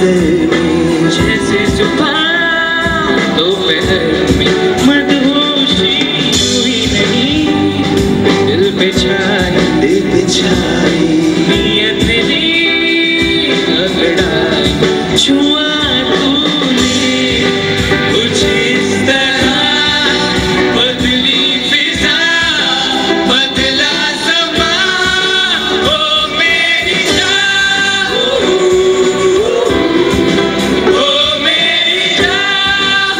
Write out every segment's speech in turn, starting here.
नजर में जैसे सुबह दोपहर में मदहोशी हुई नहीं, दिल पे छाई नियत तेरी अगड़ाई, छुआ तूने कुछ इस तरह, बदली फिजा बदला समा, ओ मेरी जान, ओ मेरी जान,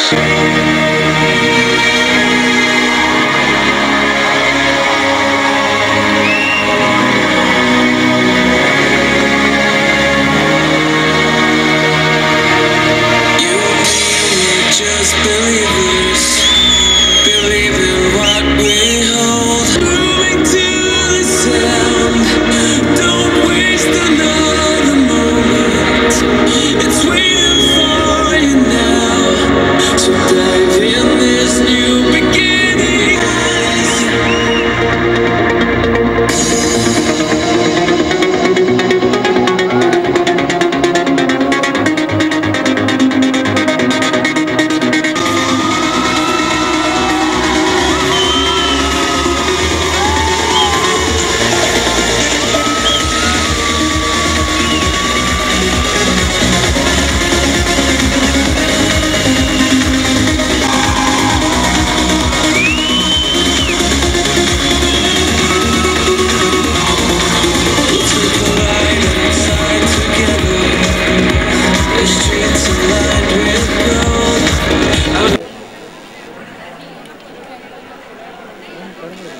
Just believers, believe in what we hold. Moving to the sound, don't waste another moment. It's waiting for you now. So dive in this new beginning.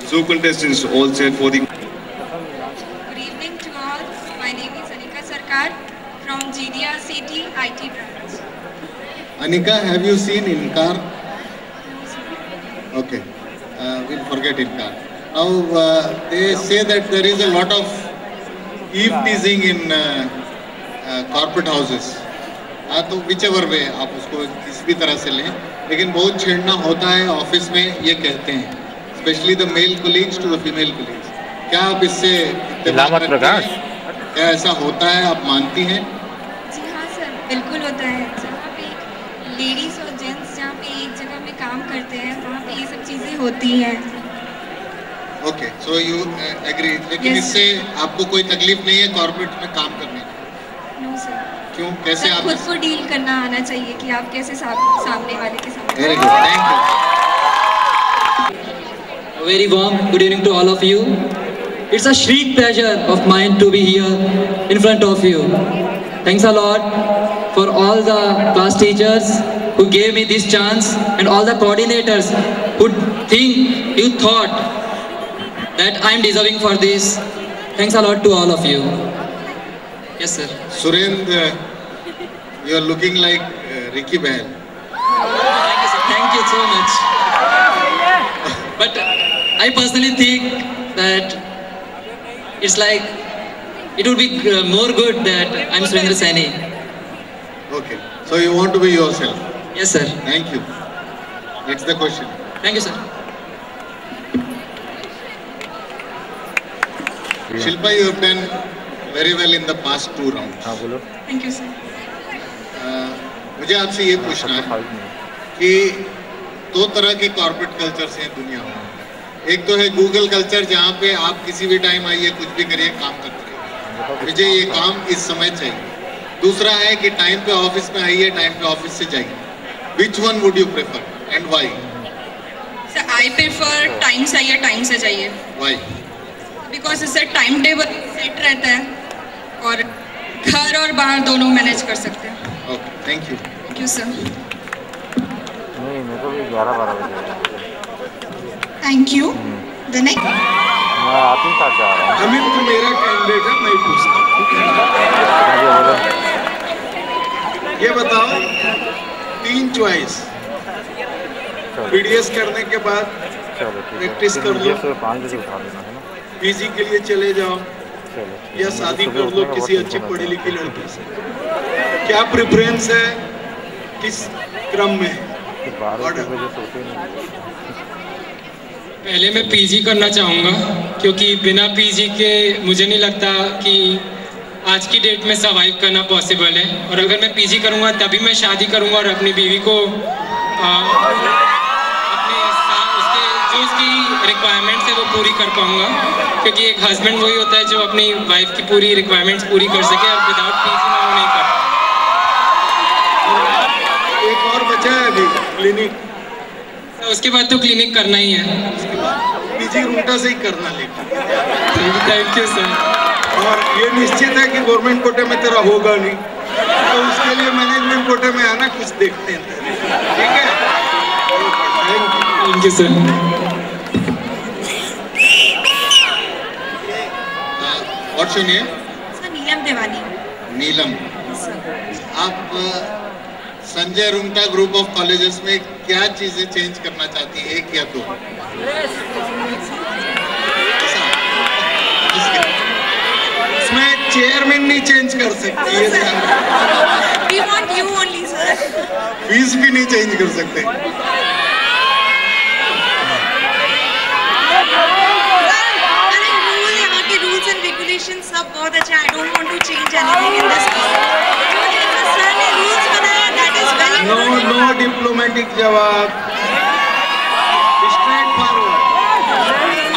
So contestants all set for the... Good evening to all. My name is Anika Sarkar from GDR City IT branch. Anika, have you seen Incar? Okay, we'll forget Incar. Now, they say that there is a lot of eve teasing in corporate houses. तो whichever way आप उसको किस भी तरह से लें, लेकिन बहुत छेड़ना होता है ऑफिस में, ये कहते हैं, especially the male colleagues to the female colleagues. क्या आप इससे इत्तेफाक रखते हैं? क्या ऐसा होता है, आप मानती हैं? जी हाँ सर, बिल्कुल होता है। जहाँ पे लेडीज और जेंट्स जहाँ पे एक जगह में काम करते हैं, वहाँ पे ये सब चीजें होती हैं। Okay, so you agree. लेकिन Yes. इससे आपको कोई तकलीफ नहीं है कॉर्पोरेट में काम करने में? No sir. क्यों? कैसे सर, आप? खुद को डील करना आना चाहिए कि आप कैसे सामने वाले के सामने। Very good, thank you. A very warm good evening to all of you. It's a sheer pleasure of mine to be here in front of you. Thanks a lot for all the class teachers who gave me this chance and all the coordinators who thought that I'm deserving for this. Thanks a lot to all of you. Yes, sir. Surendra, you are looking like Ricky Bahl. Thank you, sir. Thank you so much. But I personally think that it's like it would be more good that I'm Surendra Saini. Okay, so you want to be yourself. Yes, sir. Thank you. That's the question. Thank you, sir. Shilpa, you have done very well in the past 2 rounds. Thank you sir. मुझे आपसे ये पूछना है कि 2 तरह के corporate cultures हैं दुनिया में। एक तो है गूगल कल्चर, जहाँ पे आप किसी भी टाइम आइए, कुछ भी करिए, काम करते रहिए, मुझे ये काम इस समय चाहिए। दूसरा है कि टाइम पे ऑफिस में आइए, टाइम पे ऑफिस से जाइए। Which one would you prefer and why? Sir, I prefer time से आइए, टाइम से जाइए। Why? बिकॉज इससे टाइम टेबल सेट रहता है और घर और बाहर दोनों मैनेज कर सकते हैं। Okay, thank you. Thank you sir. नहीं, मेरे को भी 11-12 बजे थैंक यू। द नेक्स्ट मैं आप ही साथ जा रहा हूँ। अमित तो मेरा कैंडिडेट है, मैं पूछता हूँ। ये बताओ, 3 चॉइस पीडीएस करने के बाद प्रैक्टिस कर लो, 5 बजे उठा देना है ना। पीजी के लिए चले जाओ चलो, या शादी कर लो किसी अच्छी पढ़ी लिखी लड़की से। क्या प्रेफरेंस है, किस क्रम में? 12 बजे सोते नहीं। पहले मैं पीजी करना चाहूँगा, क्योंकि बिना पीजी के मुझे नहीं लगता कि आज की डेट में सर्वाइव करना पॉसिबल है। और अगर मैं पीजी करूँगा तभी मैं शादी करूँगा और अपनी बीवी को उसकी रिक्वायरमेंट्स है वो पूरी कर पाऊँगा, क्योंकि एक हस्बैंड वही होता है जो अपनी वाइफ की पूरी रिक्वायरमेंट्स पूरी कर सके, और विदाउट पीजी मैं वो नहीं कर पाऊँगा। एक और बचा है अभी, क्लिनिक। उसके बाद तो क्लिनिक करना ही है। पीजी रूटा से ही करना, लेकिन थैंक यू सर। और ये निश्चित है कि गवर्नमेंट कोटे में तेरा होगा नहीं, तो उसके लिए मैनेजमेंट कोटे में आना, कुछ देखते हैं। ठीक है। Thank you sir. What's your name? Sir Neelam Devani. Neelam, आप Sanjay Rungta group of colleges में क्या चीजें चेंज करना चाहती हैं, एक या दो? इसमें चेयरमैन नहीं चेंज कर सकती है। We want you only, sir. Fees भी नहीं चेंज कर सकते। रूल्स एंड रेगुलेशन सब बहुत अच्छा। I don't want to change anything in this जो जैसा सर ने रूल्स बनाया that is well and good. No diplomatic जवाब, स्ट्रेट फॉरवर्ड।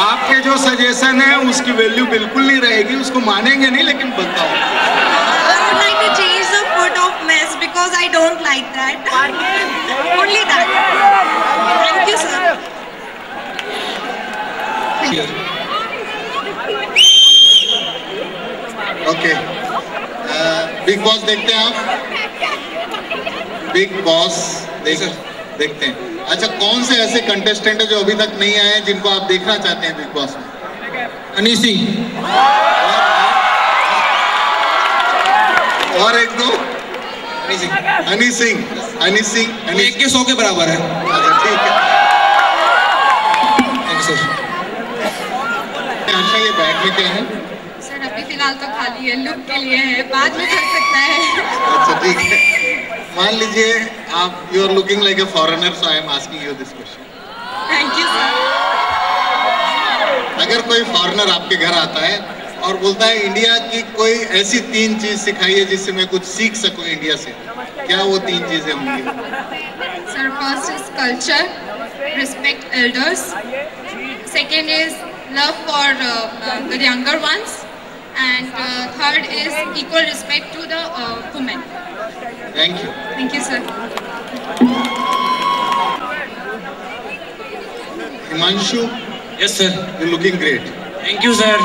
आपके जो सजेशन है उसकी वैल्यू बिल्कुल नहीं रहेगी, उसको मानेंगे नहीं, लेकिन बताओ। I would like to change the foot of mess because I don't like that. Only that. Thank you, sir. Okay, big boss देखते हैं आप? बिग बॉस देखते हैं। अच्छा, कौन से ऐसे कंटेस्टेंट है जो अभी तक नहीं आए हैं जिनको आप देखना चाहते हैं बिग बॉस में? हनी सिंह। और एक दो? हनी सिंह। एक के 100 के बराबर है। अच्छा, ठीक है। Thank you sir. अच्छा, ये बैग में क्या है? सर अभी फिलहाल तो खाली है, लुक के लिए है, बाद में कर सकता है। अच्छा, ठीक है। मान लीजिए आप you are looking like a foreigner, so I am asking you this question. Thank you sir. अगर कोई फॉरेनर आपके घर आता है और बोलता है इंडिया की कोई ऐसी 3 चीज सिखाइए जिससे मैं कुछ सीख सकूं इंडिया से, क्या वो 3 चीजें होंगी? Sir, first is culture, respect elders. Second is love for the younger ones. And third is equal respect to the women. Thank you. Thank you, sir. Himanshu, yes sir. You looking great. Thank you sir.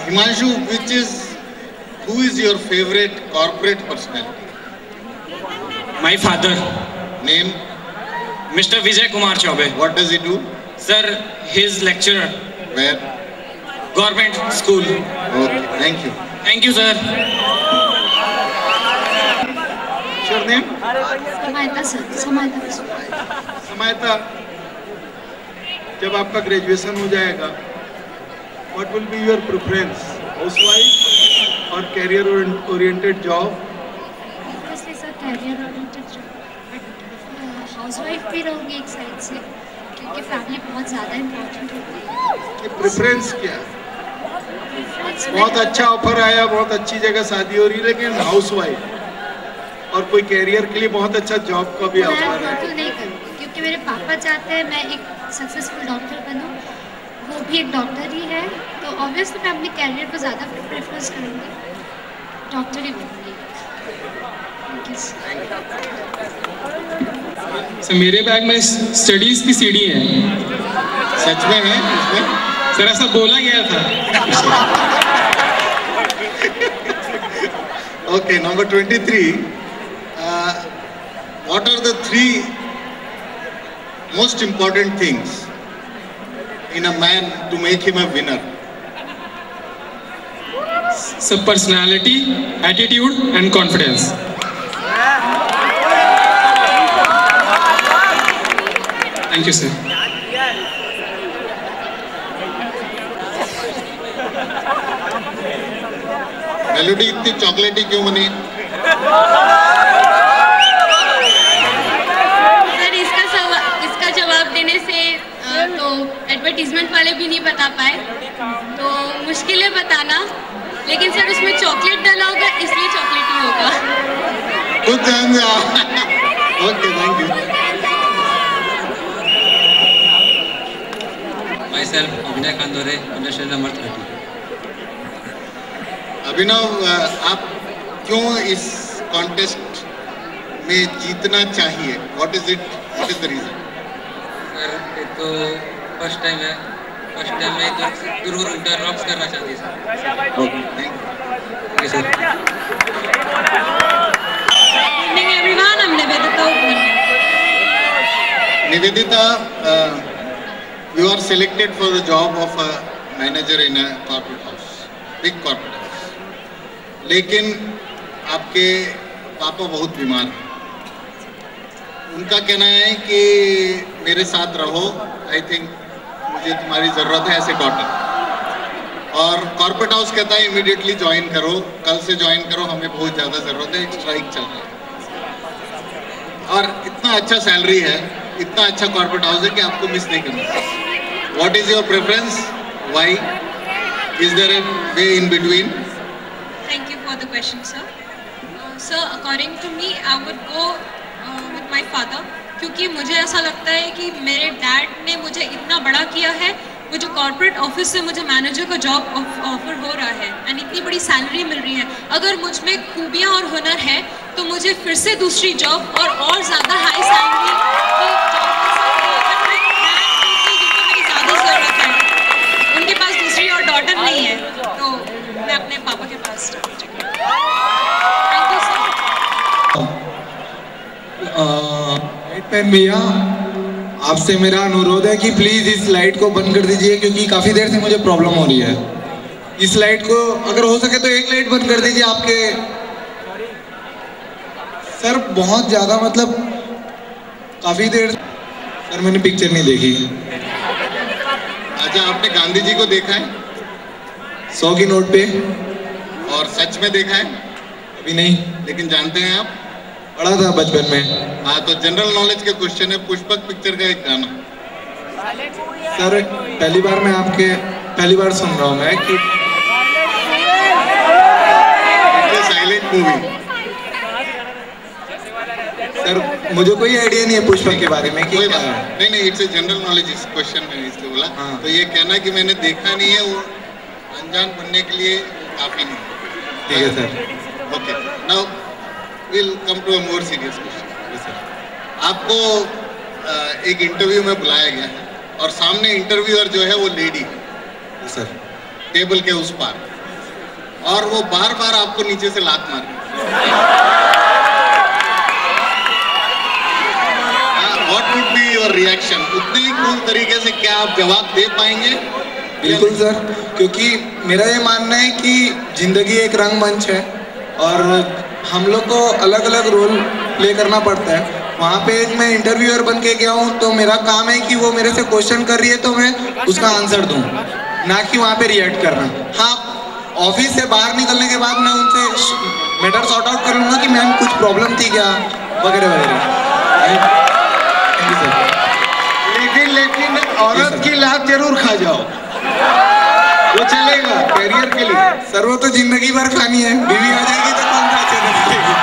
Himanshu, who is your favorite corporate personality? My father, Name? Mister Vijay Kumar Choubey. What does he do? Sir, he is lecturer, Where? Government school. Okay, thank you. Thank you sir. Your name? Samayata, sir. Samayata. समायता, जब आपका graduation हो जाएगा, what will be your preference? Housewife or career oriented job? Obviously, sir, career oriented job. But housewife भी रहूँगी एक side से, क्योंकि family बहुत ज़्यादा इम्पोर्टेंट होती है। ये प्रेफरेंस क्या है? बहुत अच्छा ऑफर आया, बहुत अच्छी जगह शादी हो रही है, लेकिन हाउसवाइफ और कोई कैरियर के लिए बहुत अच्छा जॉब का भी मैं ऑफर है। बिल्कुल नहीं करूँगी, क्योंकि मेरे पापा चाहते हैं मैं एक सक्सेसफुल डॉक्टर बनूँ, वो भी एक डॉक्टर ही है, तो ऑब्वियसली मैं अपने कैरियर को ज़्यादा प्रेफरेंस करूँगी, डॉक्टर ही बनूँगी। सर, मेरे बैग में स्टडीज की सीडी है। सच में है इसमें? सर, ऐसा बोला गया था। Okay, number 23. What are the 3 most important things in a man to make him a winner? Sir, personality, attitude and confidence. Thank you sir. Melody इतनी चॉकलेटी क्यों बनी? सर इसका जवाब देने से तो एडवर्टीजमेंट वाले भी नहीं बता पाए, तो मुश्किल है बताना, लेकिन सर उसमें चॉकलेट डाला होगा इसलिए चॉकलेट ही होगा। खुद जान जा। Okay, thank you. My self अभिनय कांदोरे, इंडस्ट्रियल नंबर 30। अभिनव, आप क्यों इस कॉन्टेस्ट में जीतना चाहिए? What is the reason? Sir, ये तो फर्स्ट टाइम है, फर्स्ट टाइम मैं जरूर उनका रॉक्स करना चाहती sir. Okay, thank you sir. Good evening everyone, I'm Nivedita Upmanyu. Nivedita, you are selected for the job of a manager in a corporate house, big corporate house. लेकिन आपके पापा बहुत बीमार हैं। उनका कहना है कि मेरे साथ रहो, आई थिंक मुझे तुम्हारी ज़रूरत है एज ए डॉटर। और कॉर्पोरेट हाउस कहता है इमीडिएटली ज्वाइन करो, कल से ज्वाइन करो, हमें बहुत ज़्यादा ज़रूरत है, एक स्ट्राइक चल रहा है। और इतना अच्छा सैलरी है, इतना अच्छा कॉर्पोरेट हाउस है कि आपको मिस नहीं करना। What is your preference, why, is there a way in between? Thank you for the question, sir. Sir, according to me, I would go with my father, क्योंकि मुझे ऐसा लगता है कि मेरे डैड ने मुझे इतना बड़ा किया है, वो जो कॉर्पोरेट ऑफिस से मुझे मैनेजर का जॉब ऑफर हो रहा है एंड इतनी बड़ी सैलरी मिल रही है। अगर मुझ में खूबियाँ और हुनर है तो मुझे फिर से दूसरी जॉब और ज़्यादा हाई सैलरी की जॉब जिनको मेरी ज़्यादा ज़रूरत है। उनके पास दूसरी और डॉटर नहीं है, तो मैं अपने पापा के पास। Thank you sir. पेन भैया, आपसे मेरा अनुरोध है कि प्लीज इस लाइट को बंद कर दीजिए, क्योंकि काफी देर से मुझे प्रॉब्लम हो रही है। इस लाइट को अगर हो सके तो एक लाइट बंद कर दीजिए आपके। सर बहुत ज्यादा, मतलब काफी देर। सर मैंने पिक्चर नहीं देखी। अच्छा, आपने गांधी जी को देखा है 100 की नोट पे? और सच में देखा है? अभी नहीं। लेकिन जानते हैं आप? पढ़ा था बचपन में। हाँ, तो जनरल नॉलेज के क्वेश्चन है, पुष्पक पिक्चर का एक गाना। सर पहली बार सुन रहा हूँ मैं कि साइलेंट मूवी। सर मुझे कोई आइडिया नहीं है पुष्पक के बारे में कि कोई क्या बात है। नहीं, इट्स ए जनरल नॉलेज इस क्वेश्चन में इसलिए बोला। हाँ। तो ये कहना कि मैंने देखा नहीं है, वो अनजान बनने के लिए काफी नहीं। ठीक है sir. Okay, now will come to a more serious question. आपको एक इंटरव्यू में बुलाया गया है और सामने इंटरव्यूअर जो है वो लेडी सर, टेबल के उस पार, और वो बार बार आपको नीचे से लात मार। What would be your reaction? उतने ही कूल तरीके से क्या आप जवाब दे पाएंगे? बिल्कुल सर, क्योंकि मेरा ये मानना है कि जिंदगी एक रंगमंच है और हम लोग को अलग अलग रोल प्ले करना पड़ता है। वहाँ पे मैं इंटरव्यूअर बन के गया हूँ, तो मेरा काम है कि वो मेरे से क्वेश्चन कर रही है तो मैं उसका आंसर दूँ, ना कि वहाँ पे रिएक्ट करना। हाँ, ऑफिस से बाहर निकलने के बाद मैं उनसे मैटर सॉर्ट आउट कर लूँगा कि मैम कुछ प्रॉब्लम थी क्या, वगैरह वगैरह। लेकिन औरत की लात जरूर खा जाओ, वो चलेगा कैरियर के लिए। सर वो तो जिंदगी भर खानी है, बीवी आ जाएगी तो कौन सा अच्छा लगेगा।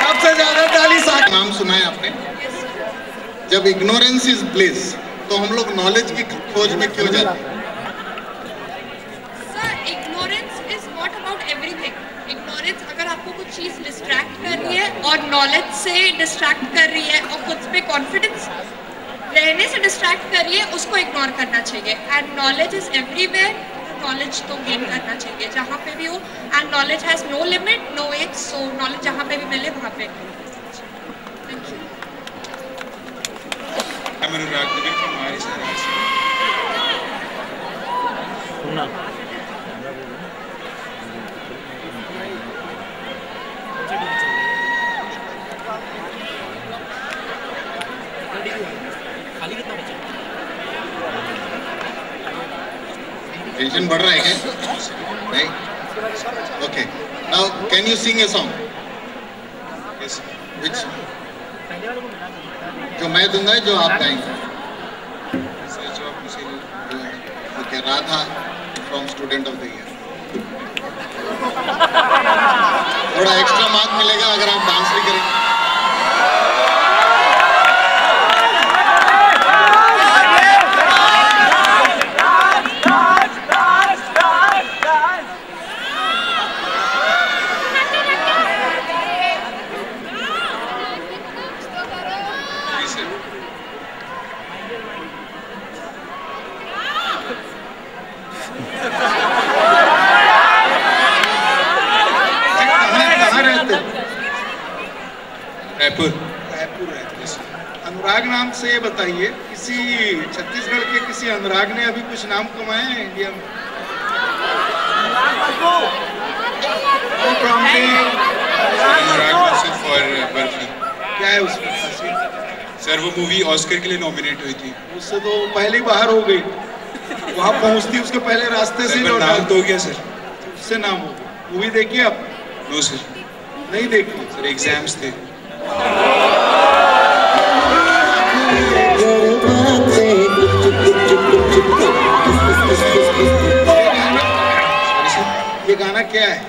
सबसे ज्यादा ताली साथ। नाम सुना है आपने? जब इग्नोरेंस इज ब्लिस, तो हम लोग नॉलेज की खोज में क्यों जाते हैं? Sir, ignorance is not about everything. Ignorance अगर आपको कुछ चीज़ डिस्ट्रैक्ट कर रही है और नॉलेज से डिस्ट्रैक्ट कर रही है और खुद पे कॉन्फिडेंस रहने से डिस्ट्रैक्ट कर रही है, उसको इग्नोर करना चाहिए। And knowledge is everywhere, knowledge तो गेन करना चाहिए जहाँ पे भी हो। And knowledge has no limit, no age, so knowledge जहाँ पे भी मिले वहाँ पे। Thank you. टेंशन बढ़ रहा है क्या? नहीं? Okay, now can you sing a song? Which? जो मैं दूंगा, जो आप गाएंगे? Okay, Radha from student of the year. थोड़ा एक्स्ट्रा मार्क मिलेगा अगर आप डांस भी करेंगे। रायपुर रहते हैं। अनुराग नाम से बताइए, किसी छत्तीसगढ़ के किसी अनुराग ने अभी कुछ नाम कमाए हैं इंडिया में? अनुराग बसु फॉर बर्फी। क्या है उसमें खासियत? सर वो मूवी ऑस्कर के लिए नॉमिनेट हुई थी। उससे तो पहले ही बाहर हो गई, वहाँ पहुँचती उसके पहले रास्ते से ही लौटा। नाम तो हो गया सर। उससे नाम हो गया। मूवी देखी आप? No sir. नहीं देखी सर, एग्जाम्स थे। ये गाना क्या है?